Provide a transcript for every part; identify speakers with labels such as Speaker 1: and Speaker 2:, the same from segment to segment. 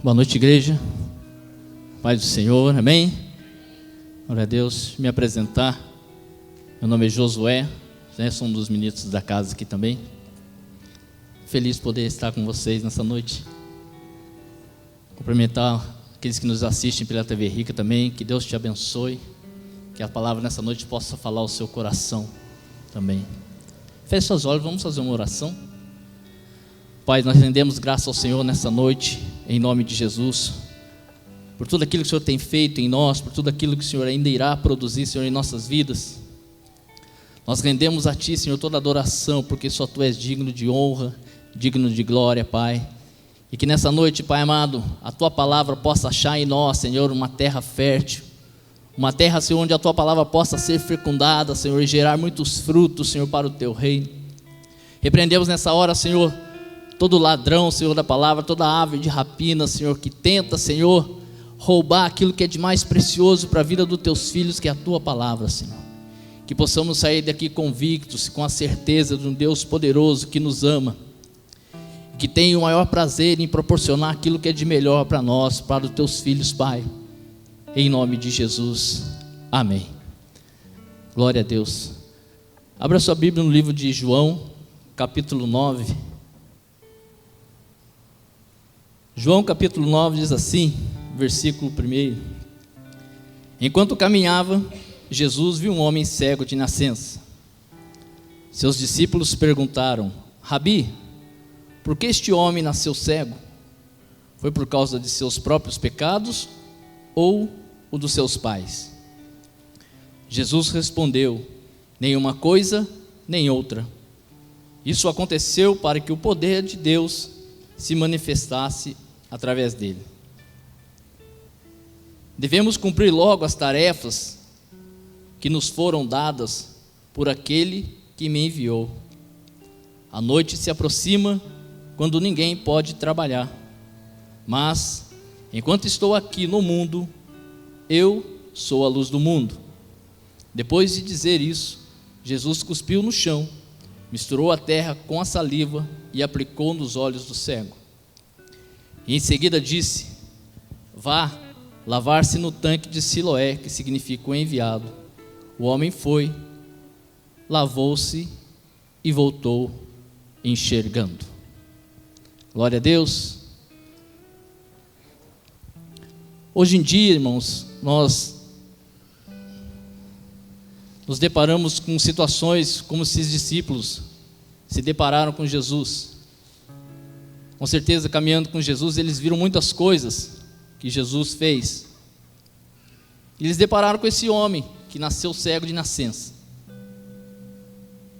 Speaker 1: Boa noite, igreja. Paz do Senhor, amém? Glória a Deus. Me apresentar. Meu nome é Josué, sou um dos ministros da casa aqui também. Feliz poder estar com vocês nessa noite. Cumprimentar aqueles que nos assistem pela TV Rica também. Que Deus te abençoe. Que a palavra nessa noite possa falar ao seu coração também. Feche seus olhos, vamos fazer uma oração. Pai, nós rendemos graça ao Senhor nessa noite, em nome de Jesus, por tudo aquilo que o Senhor tem feito em nós, por tudo aquilo que o Senhor ainda irá produzir, Senhor, em nossas vidas. Nós rendemos a Ti, Senhor, toda adoração, porque só Tu és digno de honra, digno de glória, Pai. E que nessa noite, Pai amado, a Tua palavra possa achar em nós, Senhor, uma terra fértil, uma terra, Senhor, onde a Tua palavra possa ser fecundada, Senhor, e gerar muitos frutos, Senhor, para o Teu reino. Repreendemos nessa hora, Senhor, todo ladrão, Senhor, da palavra, toda ave de rapina, Senhor, que tenta, Senhor, roubar aquilo que é de mais precioso para a vida dos Teus filhos, que é a Tua palavra, Senhor. Que possamos sair daqui convictos, com a certeza de um Deus poderoso que nos ama, que tem o maior prazer em proporcionar aquilo que é de melhor para nós, para os Teus filhos, Pai. Em nome de Jesus, amém. Glória a Deus. Abra sua Bíblia no livro de João, capítulo 9. João capítulo 9 diz assim, versículo 1: Enquanto caminhava, Jesus viu um homem cego de nascença. Seus discípulos perguntaram: Rabi, por que este homem nasceu cego? Foi por causa de seus próprios pecados ou o dos seus pais? Jesus respondeu: nenhuma coisa nem outra. Isso aconteceu para que o poder de Deus se manifestasse através dele. Devemos cumprir logo as tarefas que nos foram dadas por aquele que me enviou. A noite se aproxima quando ninguém pode trabalhar, mas enquanto estou aqui no mundo, eu sou a luz do mundo. Depois de dizer isso, Jesus cuspiu no chão, misturou a terra com a saliva e aplicou nos olhos do cego. E em seguida disse: vá lavar-se no tanque de Siloé, que significa o enviado. O homem foi, lavou-se e voltou enxergando. Glória a Deus. Hoje em dia, irmãos, nós nos deparamos com situações como esses discípulos se depararam com Jesus. Com certeza, caminhando com Jesus, eles viram muitas coisas que Jesus fez. E eles depararam com esse homem que nasceu cego de nascença.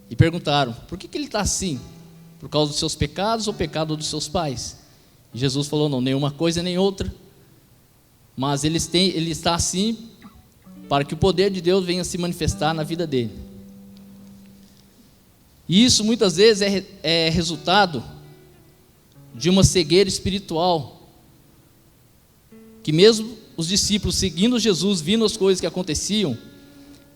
Speaker 1: E perguntaram: por que ele está assim? Por causa dos seus pecados ou pecado dos seus pais? E Jesus falou: não, nenhuma coisa nem outra. Mas ele está assim para que o poder de Deus venha se manifestar na vida dele. E isso muitas vezes é resultado de uma cegueira espiritual, que mesmo os discípulos seguindo Jesus, vindo as coisas que aconteciam,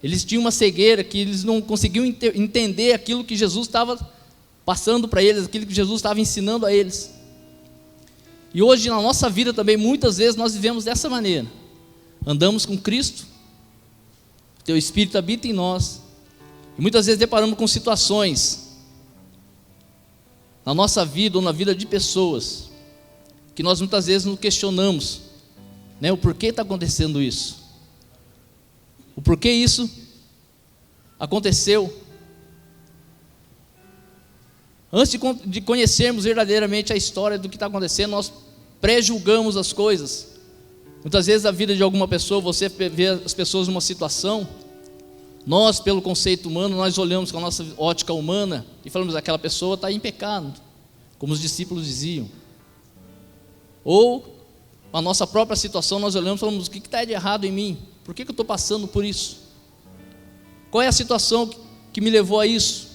Speaker 1: eles tinham uma cegueira que eles não conseguiam entender aquilo que Jesus estava passando para eles, aquilo que Jesus estava ensinando a eles. E hoje na nossa vida também, muitas vezes nós vivemos dessa maneira. Andamos com Cristo, Teu Espírito habita em nós, e muitas vezes deparamos com situações na nossa vida ou na vida de pessoas, que nós muitas vezes nos questionamos, o porquê está acontecendo isso, o porquê isso aconteceu. Antes de conhecermos verdadeiramente a história do que está acontecendo, nós pré-julgamos as coisas. Muitas vezes a vida de alguma pessoa, você vê as pessoas numa situação, nós, pelo conceito humano, nós olhamos com a nossa ótica humana e falamos: aquela pessoa está em pecado, como os discípulos diziam. Ou a nossa própria situação, nós olhamos e falamos: o que está de errado em mim? Por que eu estou passando por isso? Qual é a situação que me levou a isso?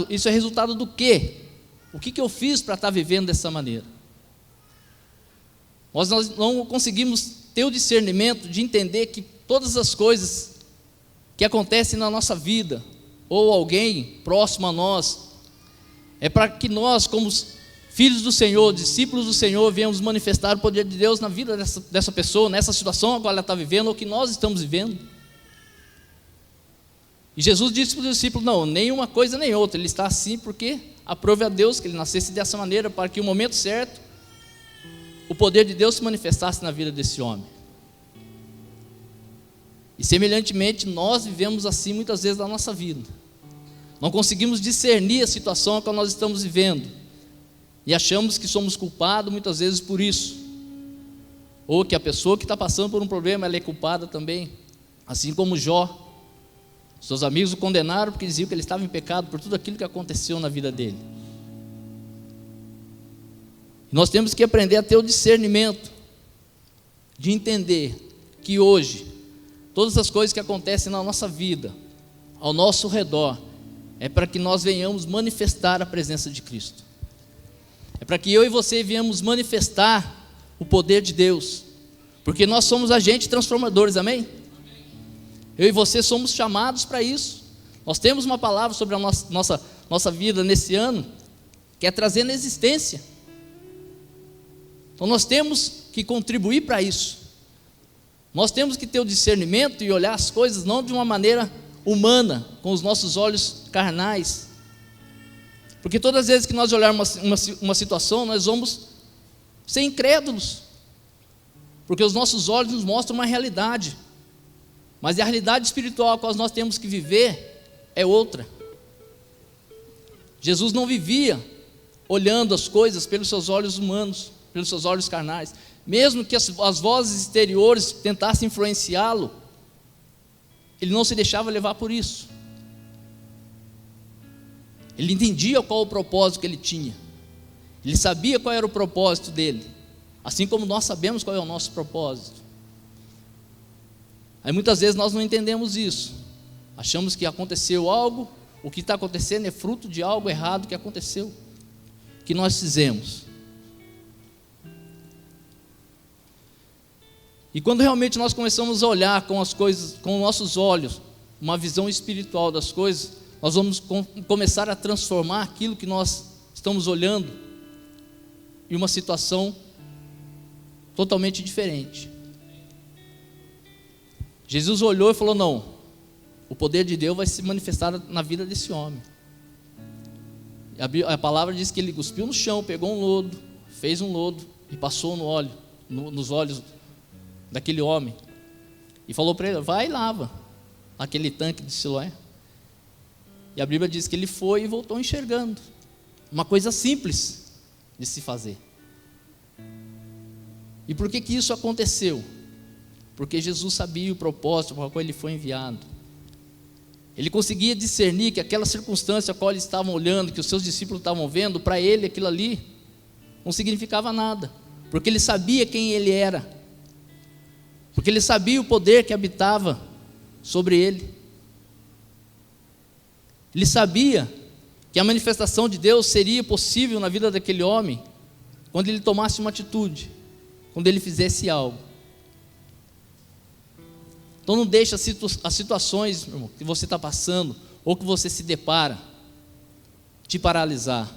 Speaker 1: Isso é resultado do quê? O que eu fiz para estar vivendo dessa maneira? Nós não conseguimos ter o discernimento de entender que todas as coisas que acontecem na nossa vida, ou alguém próximo a nós, é para que nós, como filhos do Senhor, discípulos do Senhor, viemos manifestar o poder de Deus na vida dessa pessoa, nessa situação a qual ela está vivendo, ou que nós estamos vivendo. E Jesus disse para os discípulos: não, nem uma coisa nem outra, ele está assim porque aprove a Deus que ele nascesse dessa maneira, para que no momento certo o poder de Deus se manifestasse na vida desse homem. E semelhantemente nós vivemos assim muitas vezes na nossa vida. Não conseguimos discernir a situação a qual nós estamos vivendo e achamos que somos culpados muitas vezes por isso, ou que a pessoa que está passando por um problema, ela é culpada também, assim como Jó. Seus amigos o condenaram porque diziam que ele estava em pecado por tudo aquilo que aconteceu na vida dele. Nós temos que aprender a ter o discernimento de entender que hoje todas as coisas que acontecem na nossa vida, ao nosso redor, é para que nós venhamos manifestar a presença de Cristo. É para que eu e você venhamos manifestar o poder de Deus, porque nós somos agentes transformadores, amém? Eu e você somos chamados para isso. Nós temos uma palavra sobre a nossa vida nesse ano, que é trazer na existência. Então nós temos que contribuir para isso. Nós temos que ter o discernimento e olhar as coisas não de uma maneira humana, com os nossos olhos carnais. Porque todas as vezes que nós olharmos uma situação, nós vamos ser incrédulos, porque os nossos olhos nos mostram uma realidade, mas a realidade espiritual a qual nós temos que viver é outra. Jesus não vivia olhando as coisas pelos seus olhos humanos, pelos seus olhos carnais, mesmo que as vozes exteriores tentassem influenciá-lo, ele não se deixava levar por isso. Ele entendia qual o propósito que ele tinha, ele sabia qual era o propósito dele, assim como nós sabemos qual é o nosso propósito. Aí muitas vezes nós não entendemos isso, achamos que aconteceu algo, o que está acontecendo é fruto de algo errado que aconteceu, que nós fizemos. E quando realmente nós começamos a olhar com as coisas, com os nossos olhos, uma visão espiritual das coisas, nós vamos começar a transformar aquilo que nós estamos olhando em uma situação totalmente diferente. Jesus olhou e falou: não, o poder de Deus vai se manifestar na vida desse homem. A palavra diz que ele cuspiu no chão, pegou um lodo, fez um lodo e passou no óleo, nos olhos daquele homem, e falou para ele: vai e lava aquele tanque de Siloé. E a Bíblia diz que ele foi e voltou enxergando. Uma coisa simples de se fazer. E por que isso aconteceu? Porque Jesus sabia o propósito para o qual ele foi enviado. Ele conseguia discernir que aquela circunstância a qual eles estavam olhando, que os seus discípulos estavam vendo, para ele aquilo ali não significava nada, porque ele sabia quem ele era, porque ele sabia o poder que habitava sobre ele. Ele sabia que a manifestação de Deus seria possível na vida daquele homem quando ele tomasse uma atitude, quando ele fizesse algo. Então não deixe as situações, meu irmão, que você está passando ou que você se depara te paralisar.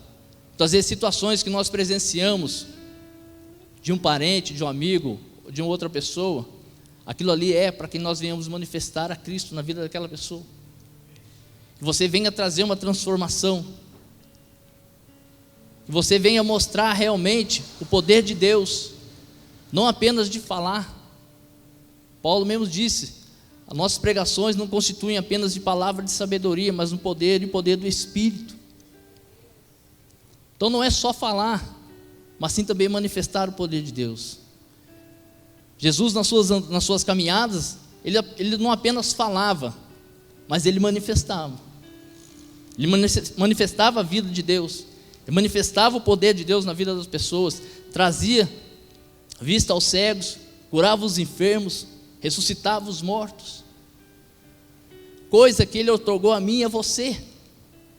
Speaker 1: Então, às vezes situações que nós presenciamos de um parente, de um amigo, de uma outra pessoa, aquilo ali é para que nós venhamos manifestar a Cristo na vida daquela pessoa, que você venha trazer uma transformação, que você venha mostrar realmente o poder de Deus, não apenas de falar. Paulo mesmo disse: as nossas pregações não constituem apenas de palavra de sabedoria, mas no poder e poder do Espírito. Então não é só falar, mas sim também manifestar o poder de Deus. Jesus nas suas caminhadas, ele não apenas falava, mas ele manifestava. Ele manifestava a vida de Deus, ele manifestava o poder de Deus na vida das pessoas, trazia vista aos cegos, curava os enfermos, ressuscitava os mortos, coisa que ele otorgou a mim e a você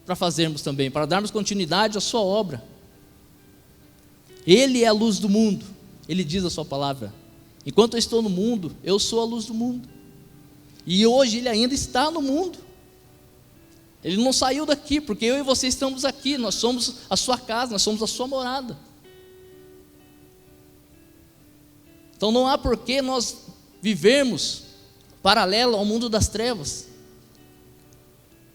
Speaker 1: para fazermos também, para darmos continuidade à sua obra. Ele é a luz do mundo, ele diz a sua palavra: enquanto eu estou no mundo, eu sou a luz do mundo. E hoje ele ainda está no mundo. Ele não saiu daqui, porque eu e você estamos aqui, nós somos a sua casa, nós somos a sua morada. Então não há por que nós vivermos paralelo ao mundo das trevas.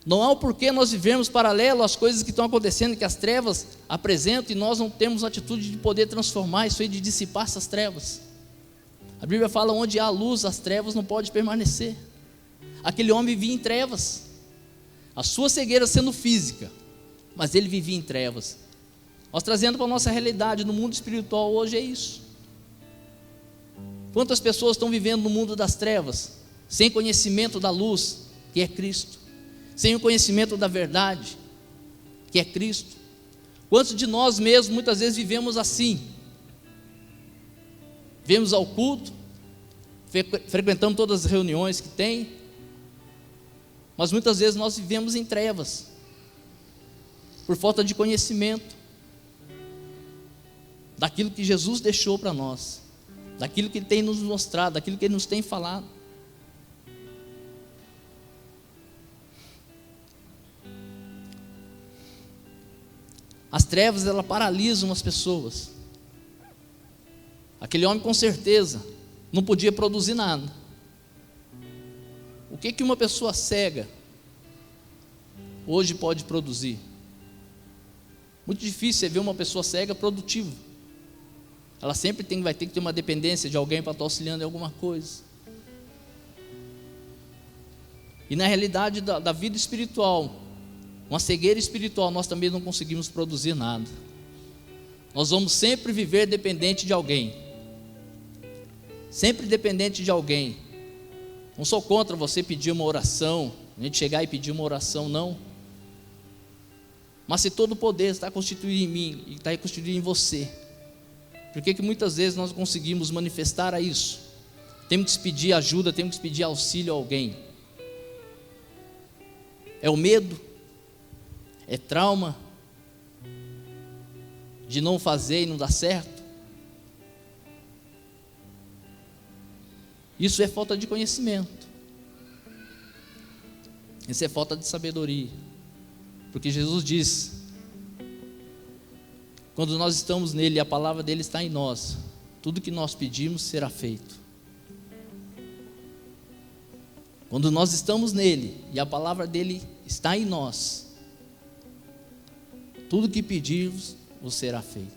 Speaker 1: Não há o porquê nós vivermos paralelo às coisas que estão acontecendo, que as trevas apresentam, e nós não temos atitude de poder transformar isso aí, de dissipar essas trevas. A Bíblia fala: onde há luz, as trevas não podem permanecer. Aquele homem vivia em trevas, a sua cegueira sendo física, mas ele vivia em trevas. Nós trazendo para a nossa realidade no mundo espiritual hoje é isso. Quantas pessoas estão vivendo no mundo das trevas, sem conhecimento da luz, que é Cristo, sem o conhecimento da verdade, que é Cristo. Quantos de nós mesmos muitas vezes vivemos assim? Vemos ao culto, frequentamos todas as reuniões que tem, mas muitas vezes nós vivemos em trevas, por falta de conhecimento daquilo que Jesus deixou para nós, daquilo que Ele tem nos mostrado, daquilo que Ele nos tem falado. As trevas, elas paralisam as pessoas. Aquele homem com certeza não podia produzir nada. O que uma pessoa cega hoje pode produzir? Muito difícil é ver uma pessoa cega produtiva. Ela sempre vai ter que ter uma dependência de alguém para estar auxiliando em alguma coisa. E na realidade da vida espiritual, uma cegueira espiritual, nós também não conseguimos produzir nada. Nós vamos sempre viver dependente de alguém. Sempre dependente de alguém. Não sou contra você pedir uma oração, a gente chegar e pedir uma oração, não. Mas se todo o poder está constituído em mim e está constituído em você, por que muitas vezes nós conseguimos manifestar a isso? Temos que pedir ajuda, temos que pedir auxílio a alguém. É o medo? É trauma de não fazer e não dar certo? Isso é falta de conhecimento. Isso é falta de sabedoria. Porque Jesus diz: quando nós estamos nele e a palavra dele está em nós, tudo que nós pedimos será feito. Quando nós estamos nele e a palavra dele está em nós, tudo que pedirmos vos será feito.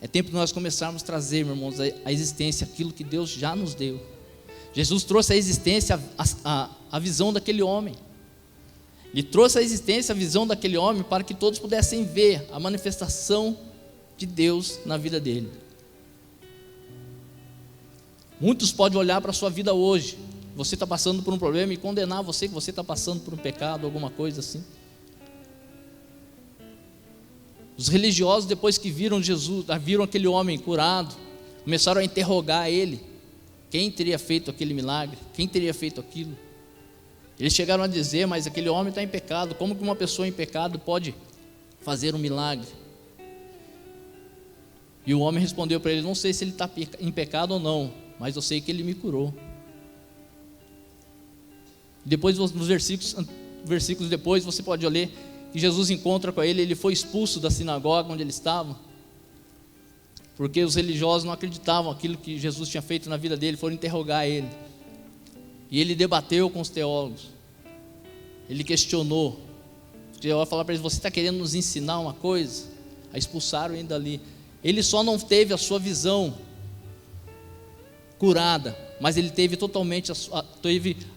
Speaker 1: É tempo de nós começarmos a trazer, meus irmãos, a existência, aquilo que Deus já nos deu. Jesus trouxe a existência, a visão daquele homem. Ele trouxe a existência, a visão daquele homem, para que todos pudessem ver a manifestação de Deus na vida dele. Muitos podem olhar para a sua vida hoje, você está passando por um problema, e condenar você que você está passando por um pecado, alguma coisa assim. Os religiosos, depois que viram Jesus, viram aquele homem curado, começaram a interrogar ele: quem teria feito aquele milagre? Quem teria feito aquilo? Eles chegaram a dizer: mas aquele homem está em pecado, como que uma pessoa em pecado pode fazer um milagre? E o homem respondeu para ele: não sei se ele está em pecado ou não, mas eu sei que ele me curou. Depois, nos versículos depois, você pode ler que Jesus encontra com ele. Ele foi expulso da sinagoga onde ele estava, porque os religiosos não acreditavam naquilo que Jesus tinha feito na vida dele. Foram interrogar ele, e ele debateu com os teólogos. Ele questionou. O teólogo falou para ele: você está querendo nos ensinar uma coisa? Aí expulsaram ele dali. Ele só não teve a sua visão curada, mas ele teve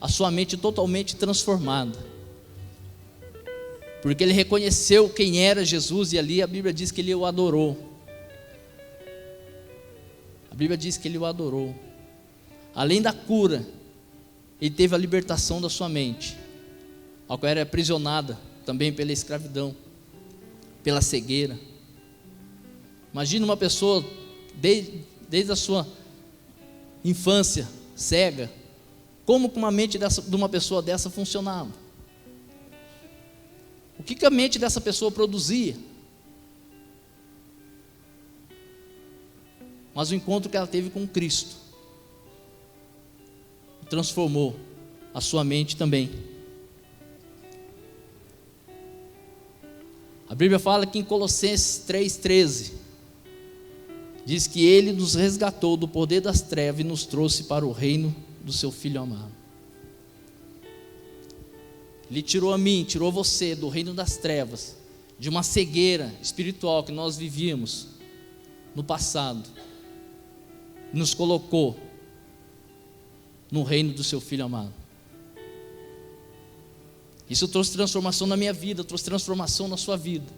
Speaker 1: a sua mente totalmente transformada, porque ele reconheceu quem era Jesus, e ali a Bíblia diz que ele o adorou. A Bíblia diz que ele o adorou. Além da cura, ele teve a libertação da sua mente, a qual era aprisionada também pela escravidão, pela cegueira. Imagina uma pessoa desde a sua infância cega, como que uma mente de uma pessoa dessa funcionava? O que a mente dessa pessoa produzia? Mas o encontro que ela teve com Cristo transformou a sua mente também. A Bíblia fala que em Colossenses 3,13 diz que Ele nos resgatou do poder das trevas e nos trouxe para o reino do seu Filho amado. Ele tirou a mim, tirou você do reino das trevas, de uma cegueira espiritual que nós vivíamos no passado, e nos colocou no reino do seu Filho amado. Isso trouxe transformação na minha vida, trouxe transformação na sua vida.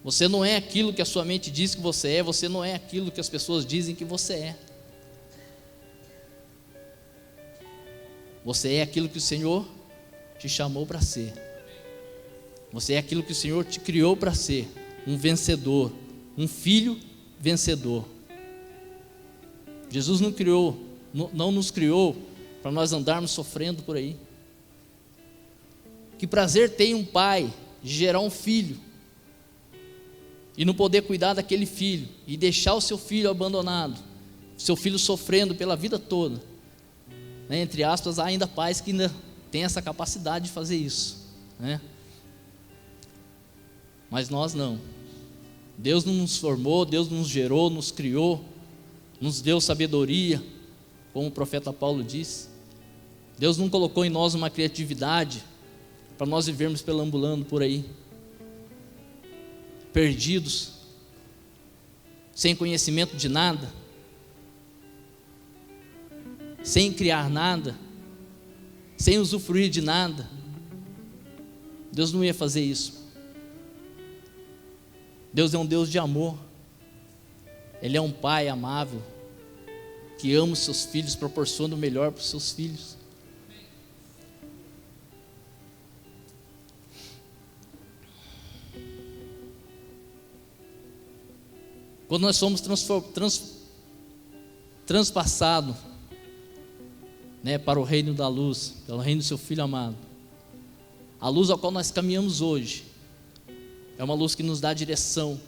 Speaker 1: Você não é aquilo que a sua mente diz que você é, você não é aquilo que as pessoas dizem que você é. Você é aquilo que o Senhor te chamou para ser. Você é aquilo que o Senhor te criou para ser, um vencedor, um filho vencedor. Jesus não nos criou para nós andarmos sofrendo por aí. Que prazer tem um pai de gerar um filho e não poder cuidar daquele filho e deixar o seu filho abandonado, seu filho sofrendo pela vida toda, né? Entre aspas, há ainda pais que ainda têm essa capacidade de fazer isso, né? Mas nós não. Deus não nos formou, Deus nos gerou, nos criou, nos deu sabedoria, como o profeta Paulo disse. Deus não colocou em nós uma criatividade para nós vivermos perambulando por aí, perdidos, sem conhecimento de nada, sem criar nada, sem usufruir de nada. Deus não ia fazer isso. Deus é um Deus de amor. Ele é um pai amável, que ama os seus filhos, proporciona o melhor para os seus filhos. Quando nós somos transpassados, né, para o reino da luz, pelo reino do seu Filho amado, a luz ao qual nós caminhamos hoje, é uma luz que nos dá direção,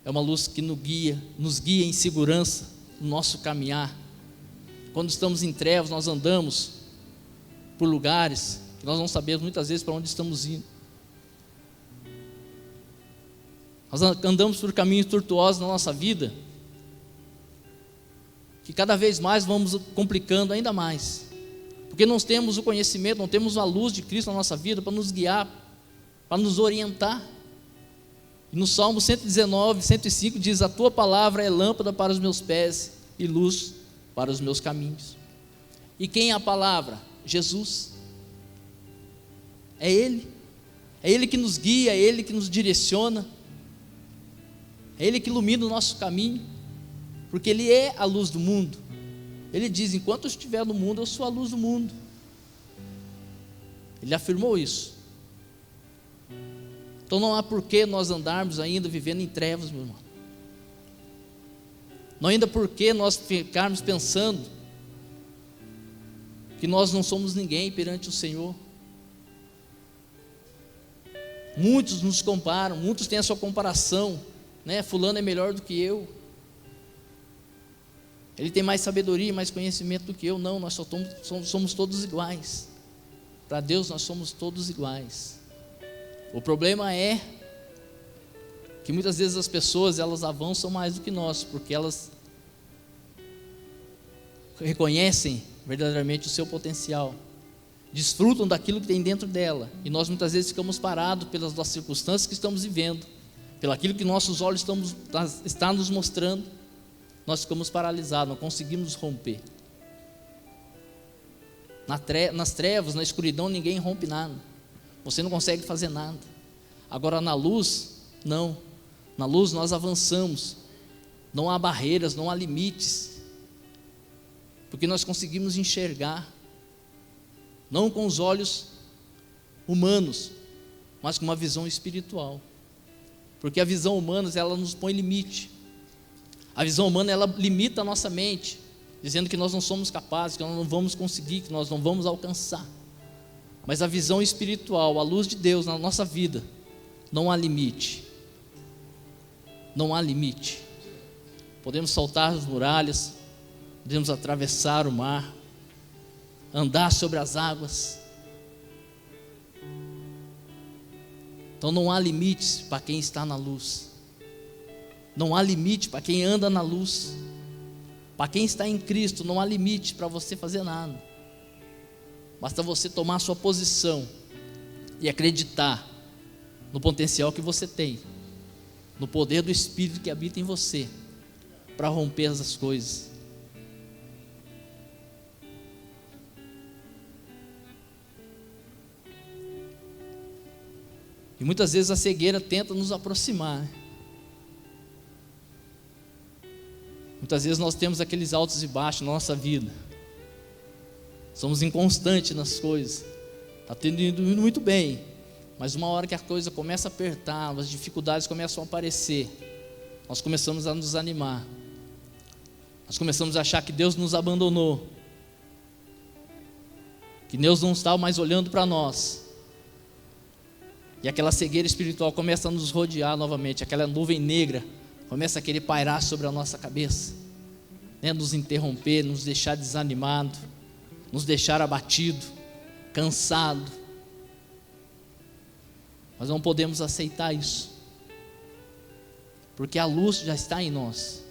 Speaker 1: é uma luz que nos guia em segurança no nosso caminhar. Quando estamos em trevas, nós andamos por lugares que nós não sabemos muitas vezes para onde estamos indo. Nós andamos por caminhos tortuosos na nossa vida, que cada vez mais vamos complicando ainda mais, porque não temos o conhecimento, não temos a luz de Cristo na nossa vida para nos guiar, para nos orientar. E no Salmo 119, 105 diz: a tua palavra é lâmpada para os meus pés e luz para os meus caminhos. E quem é a palavra? Jesus. É Ele que nos guia, é Ele que nos direciona, é Ele que ilumina o nosso caminho, porque Ele é a luz do mundo. Ele diz: enquanto eu estiver no mundo, eu sou a luz do mundo. Ele afirmou isso. Então não há porquê nós andarmos ainda vivendo em trevas, meu irmão. Não há ainda porquê nós ficarmos pensando que nós não somos ninguém perante o Senhor. Muitos nos comparam, muitos têm a sua comparação, né? Fulano é melhor do que eu, ele tem mais sabedoria, mais conhecimento do que eu. Não, nós somos todos iguais. Para Deus nós somos todos iguais. O problema é que muitas vezes as pessoas, elas avançam mais do que nós, porque elas reconhecem verdadeiramente o seu potencial, desfrutam daquilo que tem dentro dela, e nós muitas vezes ficamos parados pelas nossas circunstâncias que estamos vivendo, pelo aquilo que nossos olhos estão nos mostrando. Nós ficamos paralisados, não conseguimos romper. Nas trevas, na escuridão, ninguém rompe nada. Você não consegue fazer nada. Agora na luz, não. Na luz nós avançamos. Não há barreiras, não há limites. Porque nós conseguimos enxergar, não com os olhos humanos, mas com uma visão espiritual. Porque a visão humana, ela nos põe limite. A visão humana, ela limita a nossa mente, dizendo que nós não somos capazes, que nós não vamos conseguir, que nós não vamos alcançar. Mas a visão espiritual, a luz de Deus na nossa vida, não há limite. Não há limite. Podemos saltar as muralhas, podemos atravessar o mar, andar sobre as águas. Então não há limites para quem está na luz. Não há limite para quem anda na luz. Para quem está em Cristo, não há limite para você fazer nada. Basta você tomar a sua posição e acreditar no potencial que você tem, no poder do Espírito que habita em você, para romper essas coisas. E muitas vezes a cegueira tenta nos aproximar. Muitas vezes nós temos aqueles altos e baixos na nossa vida. Somos inconstantes nas coisas. Está indo muito bem, mas uma hora que a coisa começa a apertar, as dificuldades começam a aparecer, nós começamos a nos desanimar. Nós começamos a achar que Deus nos abandonou, que Deus não está mais olhando para nós. E aquela cegueira espiritual começa a nos rodear novamente, aquela nuvem negra começa a querer pairar sobre a nossa cabeça, né? Nos interromper, nos deixar desanimado, nos deixar abatido, cansado. Mas não podemos aceitar isso, porque a luz já está em nós,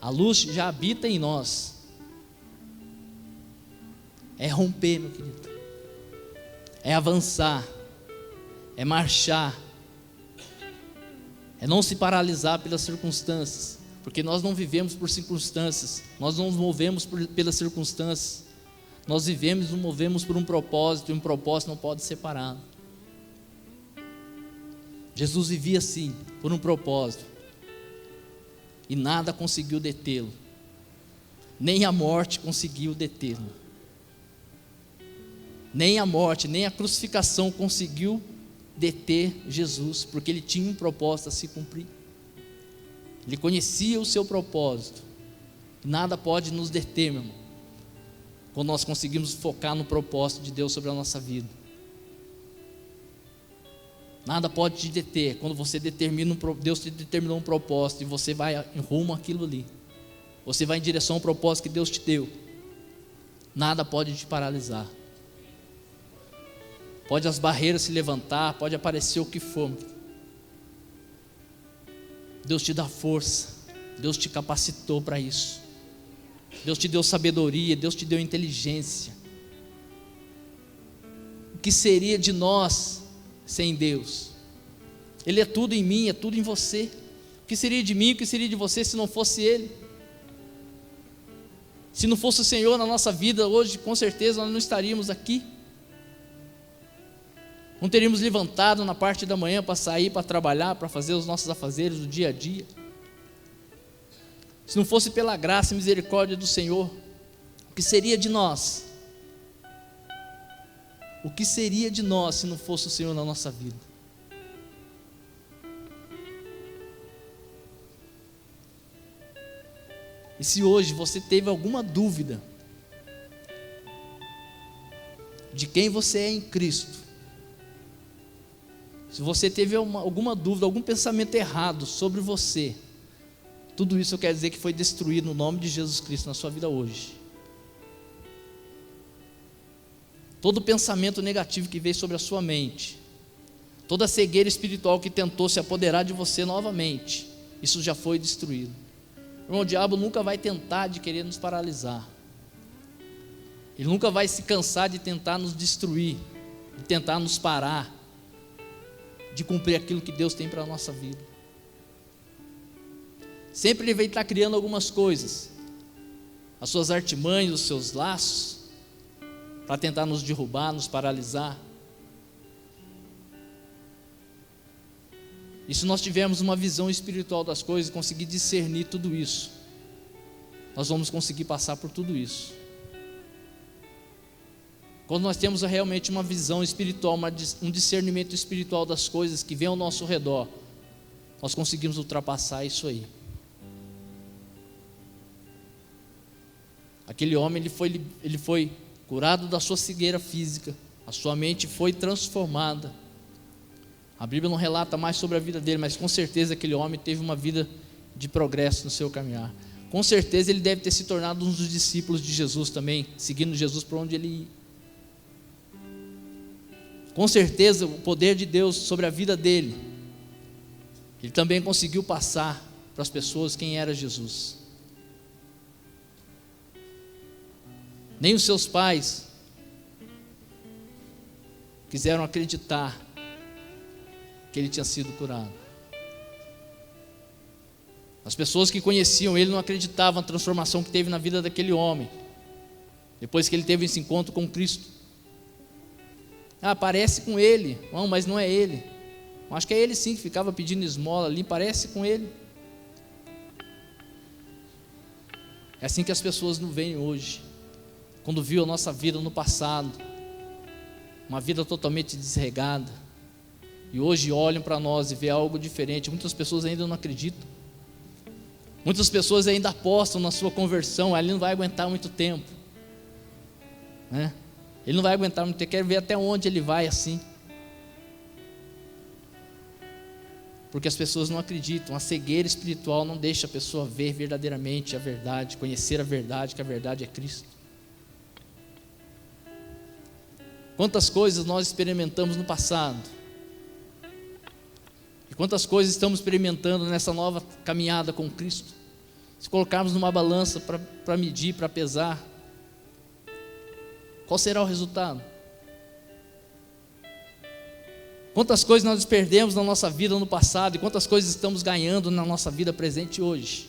Speaker 1: a luz já habita em nós. É romper, meu querido, é avançar, é marchar, é não se paralisar pelas circunstâncias, porque nós não vivemos por circunstâncias, nós não nos movemos pelas circunstâncias, nós vivemos e nos movemos por um propósito, e um propósito não pode ser parado. Jesus vivia assim, por um propósito, e nada conseguiu detê-lo, nem a morte conseguiu detê-lo, nem a morte, nem a crucificação conseguiu deter Jesus, porque ele tinha um propósito a se cumprir. Ele conhecia o seu propósito. Nada pode nos deter, meu irmão, quando nós conseguimos focar no propósito de Deus sobre a nossa vida. Nada pode te deter quando você determina Deus te determinou um propósito e você vai em rumo àquilo ali. Você vai em direção ao propósito que Deus te deu. Nada pode te paralisar. Pode as barreiras se levantar, pode aparecer o que for. Deus te dá força, Deus te capacitou para isso. Deus te deu sabedoria, Deus te deu inteligência. O que seria de nós sem Deus? Ele é tudo em mim, é tudo em você. O que seria de mim, o que seria de você se não fosse Ele? Se não fosse o Senhor na nossa vida hoje, com certeza nós não estaríamos aqui. Não teríamos levantado na parte da manhã para sair, para trabalhar, para fazer os nossos afazeres do dia a dia. Se não fosse pela graça e misericórdia do Senhor, o que seria de nós? O que seria de nós se não fosse o Senhor na nossa vida? E se hoje você teve alguma dúvida de quem você é em Cristo, se você teve alguma dúvida, algum pensamento errado sobre você, tudo isso eu quero dizer que foi destruído no nome de Jesus Cristo na sua vida hoje. Todo pensamento negativo que veio sobre a sua mente, toda cegueira espiritual que tentou se apoderar de você novamente, isso já foi destruído. Irmão, o diabo nunca vai tentar de querer nos paralisar. Ele nunca vai se cansar de tentar nos destruir, de tentar nos parar de cumprir aquilo que Deus tem para a nossa vida. Sempre ele vai estar criando algumas coisas, as suas artimanhas, os seus laços, para tentar nos derrubar, nos paralisar. E se nós tivermos uma visão espiritual das coisas e conseguir discernir tudo isso, nós vamos conseguir passar por tudo isso. Quando nós temos realmente uma visão espiritual, um discernimento espiritual das coisas que vem ao nosso redor, nós conseguimos ultrapassar isso aí. Aquele homem, ele foi curado da sua cegueira física, a sua mente foi transformada. A Bíblia não relata mais sobre a vida dele, mas com certeza aquele homem teve uma vida de progresso no seu caminhar. com certeza ele deve ter se tornado um dos discípulos de Jesus também, seguindo Jesus por onde ele ia. Com certeza o poder de Deus sobre a vida dele, ele também conseguiu passar para as pessoas quem era Jesus. Nem os seus pais quiseram acreditar que ele tinha sido curado. As pessoas que conheciam ele não acreditavam na transformação que teve na vida daquele homem, depois que ele teve esse encontro com Cristo. Parece com ele. Não, mas não é ele. Acho que é ele sim que ficava pedindo esmola ali, parece com ele. É assim que as pessoas nos veem hoje, quando viu a nossa vida no passado, uma vida totalmente desregada, e hoje olham para nós e vê algo diferente. Muitas pessoas ainda não acreditam, muitas pessoas ainda apostam na sua conversão. Ele não vai aguentar muito tempo, né? Ele não vai aguentar muito tempo, quer ver até onde ele vai assim, porque as pessoas não acreditam. A cegueira espiritual não deixa a pessoa ver verdadeiramente a verdade, conhecer a verdade, que a verdade é Cristo. Quantas coisas nós experimentamos no passado, e quantas coisas estamos experimentando nessa nova caminhada com Cristo. Se colocarmos numa balança para medir, para pesar, qual será o resultado? Quantas coisas nós perdemos na nossa vida no passado, e quantas coisas estamos ganhando na nossa vida presente hoje?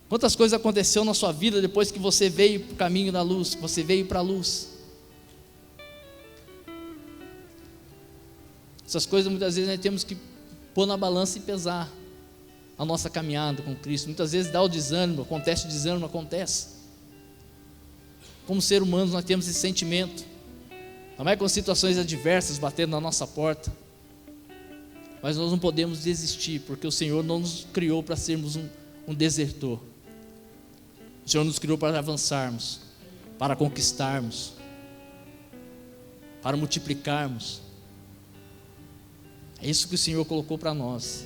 Speaker 1: Quantas coisas aconteceu na sua vida depois que você veio para o caminho da luz, que você veio para a luz? Essas coisas muitas vezes nós temos que pôr na balança e pesar a nossa caminhada com Cristo. Muitas vezes dá o desânimo, acontece. Como ser humanos nós temos esse sentimento, também com situações adversas batendo na nossa porta, mas nós não podemos desistir, porque o Senhor não nos criou para sermos um desertor. O Senhor nos criou para avançarmos, para conquistarmos, para multiplicarmos. É isso que o Senhor colocou para nós.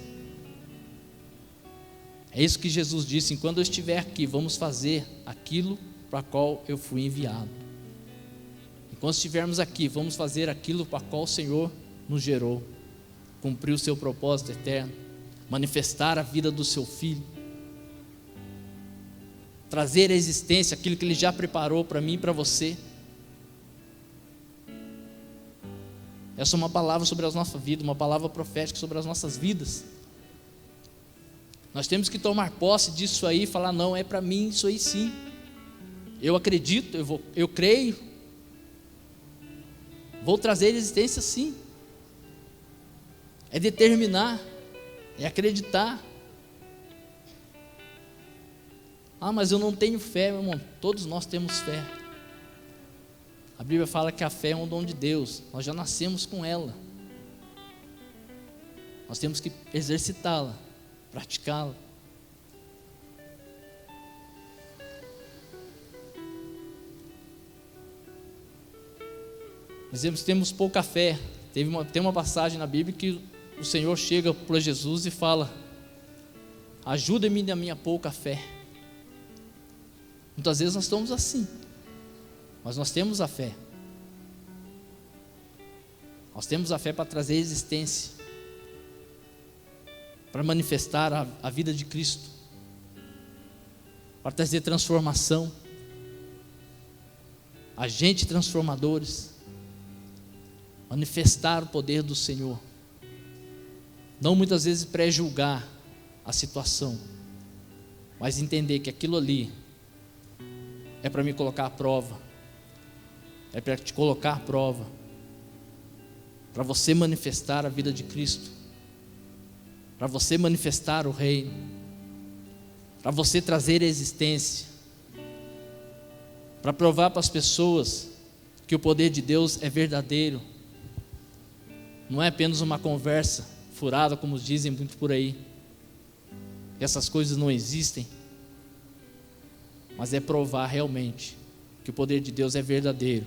Speaker 1: É isso que Jesus disse: enquanto eu estiver aqui, vamos fazer aquilo para qual eu fui enviado. Enquanto estivermos aqui, vamos fazer aquilo para qual o Senhor nos gerou, cumprir o seu propósito eterno, manifestar a vida do seu Filho, trazer à existência aquilo que Ele já preparou para mim e para você. Essa é uma palavra sobre a nossa vida, uma palavra profética sobre as nossas vidas. Nós temos que tomar posse disso aí e falar: não, é para mim isso aí sim. Eu acredito, eu creio, vou trazer à existência sim. É determinar, é acreditar. Mas eu não tenho fé, meu irmão. Todos nós temos fé. A Bíblia fala que a fé é um dom de Deus, nós já nascemos com ela. Nós temos que exercitá-la, praticá-la. Dizemos que temos pouca fé. Tem uma passagem na Bíblia que o Senhor chega para Jesus e fala: ajuda-me na minha pouca fé. Muitas vezes nós estamos assim, mas nós temos a fé. Nós temos a fé para trazer existência, para manifestar a vida de Cristo, para trazer transformação, agentes transformadores, manifestar o poder do Senhor. Não muitas vezes pré-julgar a situação, mas entender que aquilo ali é para me colocar à prova, é para te colocar à prova, para você manifestar a vida de Cristo, para você manifestar o reino, para você trazer a existência, para provar para as pessoas que o poder de Deus é verdadeiro. Não é apenas uma conversa furada, como dizem muito por aí, que essas coisas não existem, mas é provar realmente que o poder de Deus é verdadeiro,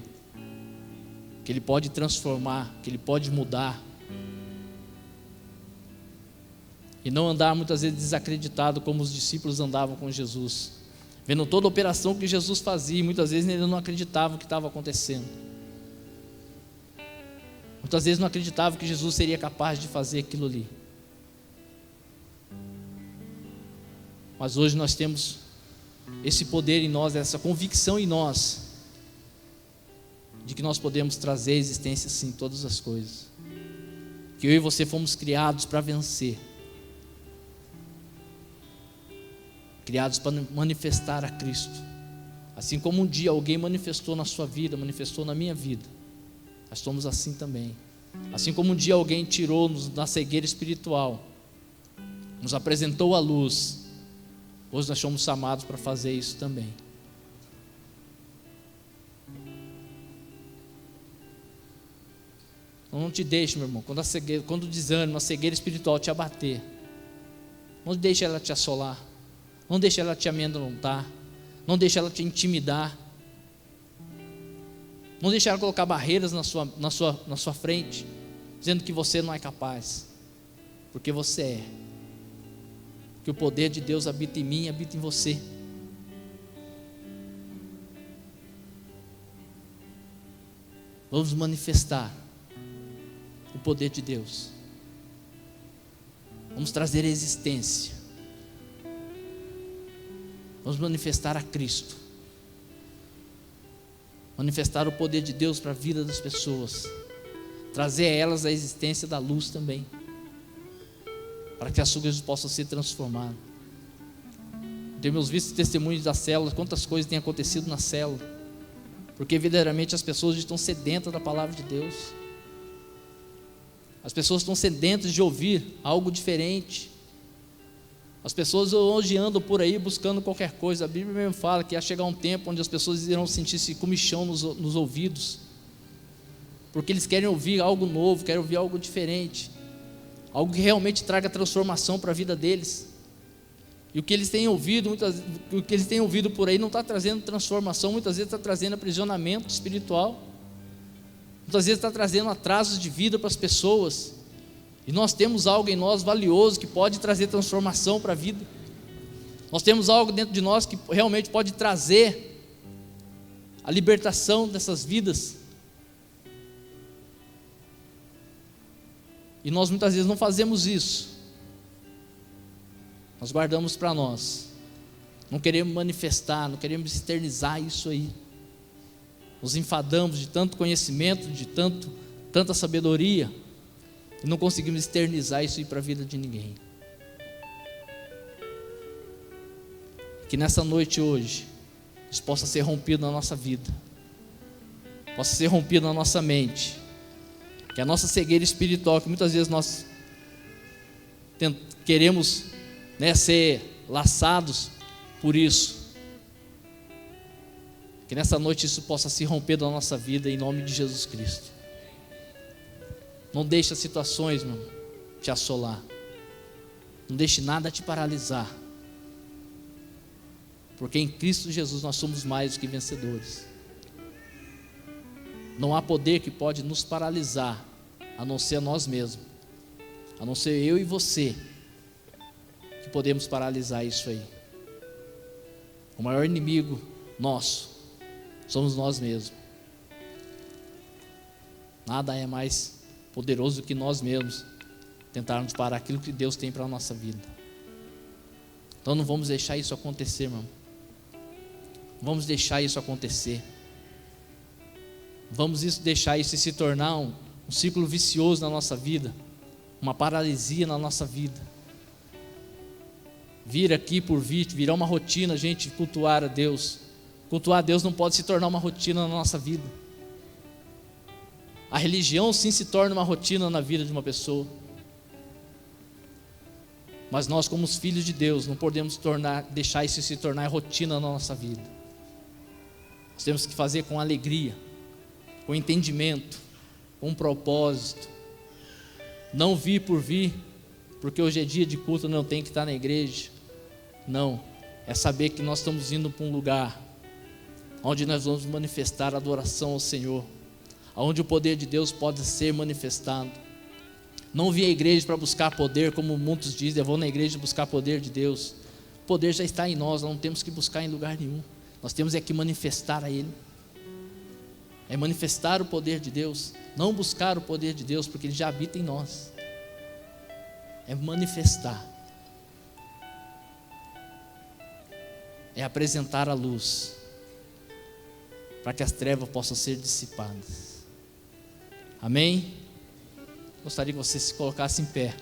Speaker 1: que Ele pode transformar, que Ele pode mudar. E não andar muitas vezes desacreditado como os discípulos andavam com Jesus, vendo toda a operação que Jesus fazia, e muitas vezes ele não acreditava o que estava acontecendo. Muitas vezes não acreditava que Jesus seria capaz de fazer aquilo ali. Mas hoje nós temos esse poder em nós, essa convicção em nós, de que nós podemos trazer à existência sim todas as coisas. Que eu e você fomos criados para vencer. Criados para manifestar a Cristo. Assim como um dia alguém manifestou na sua vida, manifestou na minha vida, nós somos assim também. Assim como um dia alguém tirou-nos da cegueira espiritual, nos apresentou a luz, hoje nós somos chamados para fazer isso também. Então não te deixe, meu irmão, quando o desânimo, a cegueira espiritual te abater, não deixe ela te assolar, não deixe ela te amedrontar, não deixe ela te intimidar, não deixe ela colocar barreiras na sua frente, dizendo que você não é capaz, porque você é, que o poder de Deus habita em mim, habita em você. Vamos manifestar o poder de Deus, vamos trazer a existência, vamos manifestar a Cristo, manifestar o poder de Deus para a vida das pessoas, trazer a elas a existência da luz também, para que as suas possam ser transformadas. Temos visto testemunhos das células, quantas coisas têm acontecido na célula, porque verdadeiramente as pessoas estão sedentas da palavra de Deus. As pessoas estão sedentas de ouvir algo diferente. As pessoas hoje andam por aí buscando qualquer coisa. A Bíblia mesmo fala que ia chegar um tempo onde as pessoas irão sentir-se comichão nos ouvidos, porque eles querem ouvir algo novo, querem ouvir algo diferente, algo que realmente traga transformação para a vida deles. E o que eles têm ouvido, o que eles têm ouvido por aí não está trazendo transformação, muitas vezes está trazendo aprisionamento espiritual, muitas vezes está trazendo atrasos de vida para as pessoas. E nós temos algo em nós valioso que pode trazer transformação para a vida. Nós temos algo dentro de nós que realmente pode trazer a libertação dessas vidas. E nós muitas vezes não fazemos isso. Nós guardamos para nós. Não queremos manifestar, não queremos externizar isso aí. Nos enfadamos de tanto conhecimento, de tanta sabedoria, e não conseguimos externizar isso aí para a vida de ninguém. Que nessa noite hoje, isso possa ser rompido na nossa vida, possa ser rompido na nossa mente, que a nossa cegueira espiritual, que muitas vezes nós queremos, ser laçados por isso, que nessa noite isso possa se romper da nossa vida, em nome de Jesus Cristo. Não deixe as situações, meu, te assolar, não deixe nada te paralisar, porque em Cristo Jesus nós somos mais do que vencedores. Não há poder que pode nos paralisar, a não ser nós mesmos, a não ser eu e você, que podemos paralisar isso aí. O maior inimigo nosso somos nós mesmos. Nada é mais poderoso do que nós mesmos tentarmos parar aquilo que Deus tem para a nossa vida. Então não vamos deixar isso acontecer, irmão. Vamos deixar isso acontecer. Vamos deixar isso se tornar um ciclo vicioso na nossa vida, uma paralisia na nossa vida. Vir aqui por vir, virar uma rotina, a gente cultuar a Deus. Cultuar a Deus não pode se tornar uma rotina na nossa vida. A religião sim se torna uma rotina na vida de uma pessoa, mas nós, como os filhos de Deus, não podemos deixar isso se tornar rotina na nossa vida. Nós temos que fazer com alegria, com entendimento, com propósito. Não vir por vir, porque hoje é dia de culto, não tem que estar na igreja. Não, é saber que nós estamos indo para um lugar onde nós vamos manifestar adoração ao Senhor, onde o poder de Deus pode ser manifestado, Não vim à igreja para buscar poder, como muitos dizem, eu vou na igreja buscar poder de Deus. O poder já está em nós, não temos que buscar em lugar nenhum. Nós temos é que manifestar a Ele. É manifestar o poder de Deus, não buscar o poder de Deus, porque Ele já habita em nós. É manifestar. É apresentar a luz, para que as trevas possam ser dissipadas. Amém? Gostaria que você se colocasse em pé.